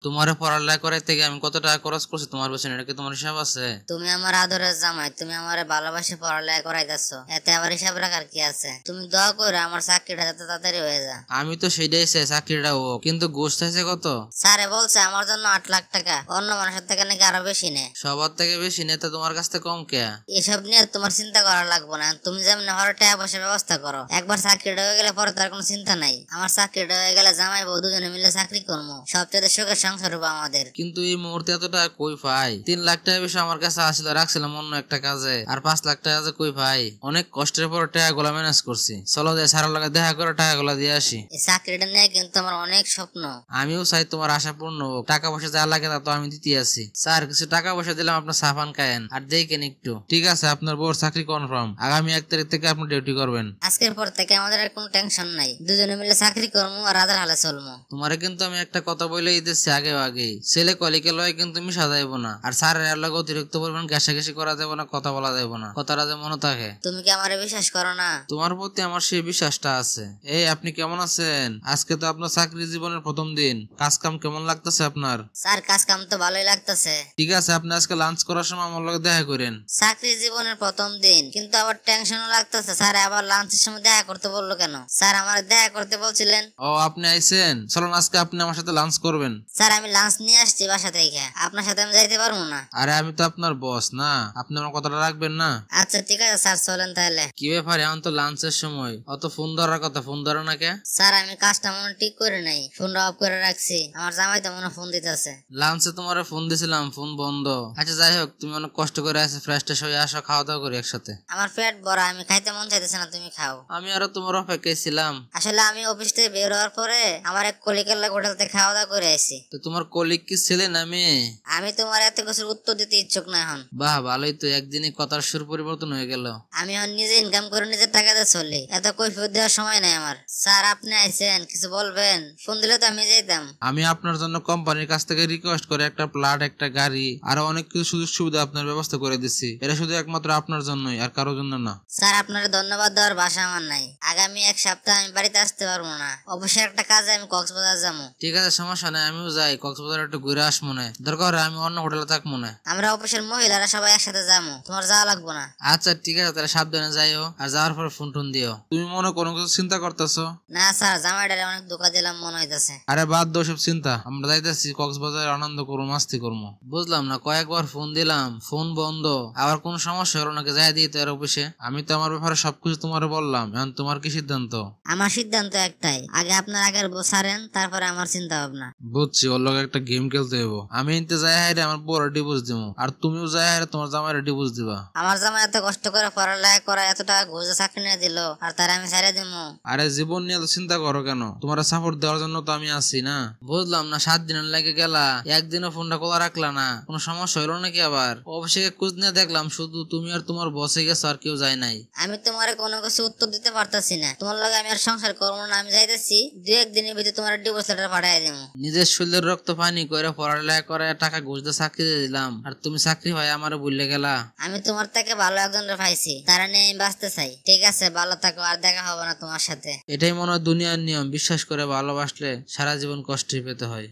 তোমারে পড়ালেখা করাইতে গিয়ে আমি কত টাকা খরচ করছি তোমার পেছনে, এটা কি তোমার হিসাব আছে? তুমি আমার আদরের জামাই, তুমি আমারে ভালোবাসে পড়ালেখা করাইতেছো, এতে আবার হিসাব রাখার কি আছে? তুমি দোয়া করে আমার চাকরিটা যাতে তাড়াতাড়ি হয়ে যায়। আমি তো সেটাই চাই চাকরিটা হোক, কিন্তু ঘুষ চাইছে কত? স্যারে বলছে আমার জন্য 8 লাখ টাকা, অন্য মানুষের থেকে নাকি আরো বেশি নেয়। সবার থেকে বেশি নেতা তোমার কাছ থেকে কম কে? এসব নিয়ে তোমার চিন্তা করা লাগবে না, তুমি যেমন হরে টাকা পয়সা ব্যবস্থা করো। একবার চাকরিটা হয়ে গেলে পরে তার কোনো চিন্তা নাই। আমার চাকরিটা হয়ে গেলে জামাই বউ দুজনে মিলে চাকরি করবো, সবচেয়ে সুখের সংসার হবে আমাদের। কিন্তু এই মুহূর্তে এত টাকা কই পাই? 3 লাখ টাকা বেশি আমার কাছে আসছিল, রাখছিলাম অন্য একটা কাজে, আর 5 লাখ টাকা যে কই পাই? অনেক কষ্টের পর টাকা গুলা ম্যানেজ করছি। চলো যাই সারা লাগে দেখা করে টাকা গুলা দিয়ে আসি। এই চাকরিটা নিয়ে কিন্তু আমার অনেক স্বপ্ন। আমিও চাই তোমার আশা পূর্ণ হোক। টাকা পয়সা যা লাগে তা তো আমি দিতে আছি। স্যার কিছু টাকা পয়সা দিলাম, আপনার সাফান খায়েন আর দেখেন একটু। ঠিক আছে, আপনার বউর চাকরি কনফার্ম। আগামী 1 তারিখ থেকে আপনি ডিউটি করবেন। আজকের পর থেকে আমাদের আর কোনো টেনশন নাই, দুজনে মিলে চাকরি করবো আর রাধার হালে চলবো। তোমারে কিন্তু আমি একটা কথা বলে দিতেছি আগেই, ছেলে কলিকে লয় কিন্তু মিশা যাইব না, আর স্যারের এর লগে অতিরিক্ত পরিমাণ ঘেঁষাঘেঁষি করা যাবে না, কথা বলা যাবে না। কথাটা যে মনে থাকে। তুমি কি আমারে বিশ্বাস করো না? তোমার প্রতি আমার সেই বিশ্বাসটা আছে। এই আপনি কেমন আছেন? আজকে তো আপনার চাকরি জীবনের প্রথম দিন, কাজ কাম কেমন লাগতেছে আপনার? স্যার কাজ কাম তো ভালোই লাগতেছে। ঠিক আছে, আপনি আজকে লাঞ্চ করার সময় আমার লগে দেখা করেন। চাকরি জীবনের প্রথম দিন, কিন্তু আবার টেনশনও লাগতেছে। স্যার আবার লাঞ্চের সময় দেখা করতে বললো কেন? স্যার আমার দেখা করতে বলছিলেন। ও আপনি আইছেন, চলুন আজকে আপনি আমার সাথে লাঞ্চ করবেন। স্যার আমি লাঞ্চ নিয়ে আসছি বাসা থেকে, আপনার সাথে আমি যাইতে পারবো না। আরে আমি তো আপনার বস না, আপনি আমার কথাটা রাখবেন না? আচ্ছা ঠিক আছে স্যার, চলেন তাহলে। কি ব্যাপার, এখন তো লাঞ্চের সময়, অত ফোন ধরার কথা, ফোন ধরো না কে? স্যার আমি কাজটা মনে ঠিক করে নাই, ফোনটা অফ করে রাখছি। আমার জামাই তো মনে ফোন দিতেছে। লাঞ্চে তোমার ফোন দিছিলাম, ফোন বন্ধ। আচ্ছা যাই হোক, তুমি অনেক কষ্ট করে আসে ফ্রেশ ট্রেশ হয়ে আসো, খাওয়া দাওয়া করি একসাথে। আমার পেট ভরা, আমি খাইতে মন চাইতেছে না, তুমি খাও। আমি আরো তোমার অপেক্ষায় ছিলাম। আসলে আমি অফিস থেকে বের হওয়ার পরে আমার এক কলিগের লাগে হোটেল থেকে খাওয়া দাওয়া করে আসি। তো তোমার কলিগ কি ছেলে না মেয়ে? আমি তোমার এত কিছুর উত্তর দিতে ইচ্ছুক না এখন। বাহ ভালোই তো, একদিনে কথার সুর পরিবর্তন হয়ে গেল। আমি এখন নিজে ইনকাম করে নিজের টাকাতে চলি, এত কৈফিয়ত দেওয়ার সময় নাই আমার। স্যার আপনি আইছেন, কিছু বলবেন? ফোন দিলে তো আমি যাইতাম। আমি আপনার জন্য কোম্পানির কাছ থেকে রিকোয়েস্ট করে একটা প্লট, একটা গাড়ি, আরো অনেক কিছু সুযোগ সুবিধা আপনার ব্যবস্থা করে দিচ্ছি। এটা শুধু একমাত্র আপনার জন্যই, আর কারোর জন্য না। স্যার আপনার ধন্যবাদ দেওয়ার ভাষা আমার নাই। আগামী 1 সপ্তাহ আমি বাড়িতে আসতে পারবো না, অবশ্যই একটা কাজে আমি কক্সবাজার যাবো। ঠিক আছে, সমস্যা নাই, আমিও যাই কক্সবাজার, একটু ঘুরে আস মনে। দরকার হলে আমি অন্য হোটেলে থাক মনে। আমরা অফিসের মহিলারা সবাই একসাথে যাবো, তোমার যাওয়া লাগবো না। আচ্ছা ঠিক আছে, তাহলে সাবধানে যাইও, আর যাওয়ার পরে ফোন টোন দিও। তুমি মনে কোনো কিছু চিন্তা করতেছো? না স্যার, জামাইটারে অনেক ধোকা দিলাম মনে হইতেছে। আরে বাদ দাও সব চিন্তা, আমরা যাইতেছি কক্সবাজারে, আনন্দ করবো, মাস্তি করবো। বুঝলাম না, কয়েকবার ফোন দিলাম, ফোন বন্ধ। আবার কোন সমস্যা হলো নাকি যাই দিতে আর অফিসে? আমি তো আমার ব্যাপারে সবকিছু তোমার বললাম, এখন তোমার কি সিদ্ধান্ত? আমার সিদ্ধান্ত একটাই, আগে আপনার আগের সারেন, তারপরে আমার চিন্তা ভাবনা। বুঝছি, ওর লগে একটা গেম খেলতে হইব। আমি এনতে যাই হাইরে আমার বড় ডিভোর্স দিব, আর তুমিও যাই হাইরে তোমার জামাইরে ডিভোর্স দিবা। আমার জামাই এত কষ্ট করে পড়ালেখা করা, এত টাকা ঘুষে চাকরি নিয়ে দিল, আর তার আমি ছেড়ে দিব? আরে জীবন নিয়ে তো চিন্তা করো কেন? তোমার সাপোর্ট দেওয়ার জন্য তো আমি আছি না? বুঝলাম না, 7 দিন লাগে গেলা, একদিনও ফোনটা খোলা রাখলা না, কোনো সমস্যা হলো নাকি? আবার অফিসে খোঁজ নিয়ে দেখলাম শুধু তুমি আর তোমার বসে গেছো, আর কেউ যায় নাই। আমি তোমার কোনো কিছু উত্তর দিতে পারতাছি না, তোমার লগে আমি আর সংসার করবো না। আমি যাইতেছি, 2-1 দিনের ভিতরে তোমার ডিভোর্স লেটার পাঠাই দিব। নিজের শরীরের রক্ত পানি করে পড়ালেখা করে টাকা ঘুষ দিয়ে চাকরি দিয়ে দিলাম, আর তুমি চাকরি হয় আমারও ভুলে গেলা। আমি তোমার থেকে ভালো একজনের পাইছি, তারা নিয়ে আমি বাঁচতে চাই। ঠিক আছে, ভালো থাকো, আর দেখা হবে না তোমার সাথে। এটাই মনে হয় দুনিয়ার নিয়ম, বিশ্বাস করে ভালোবাসলে সারা জীবন কষ্টই পেতে হয়।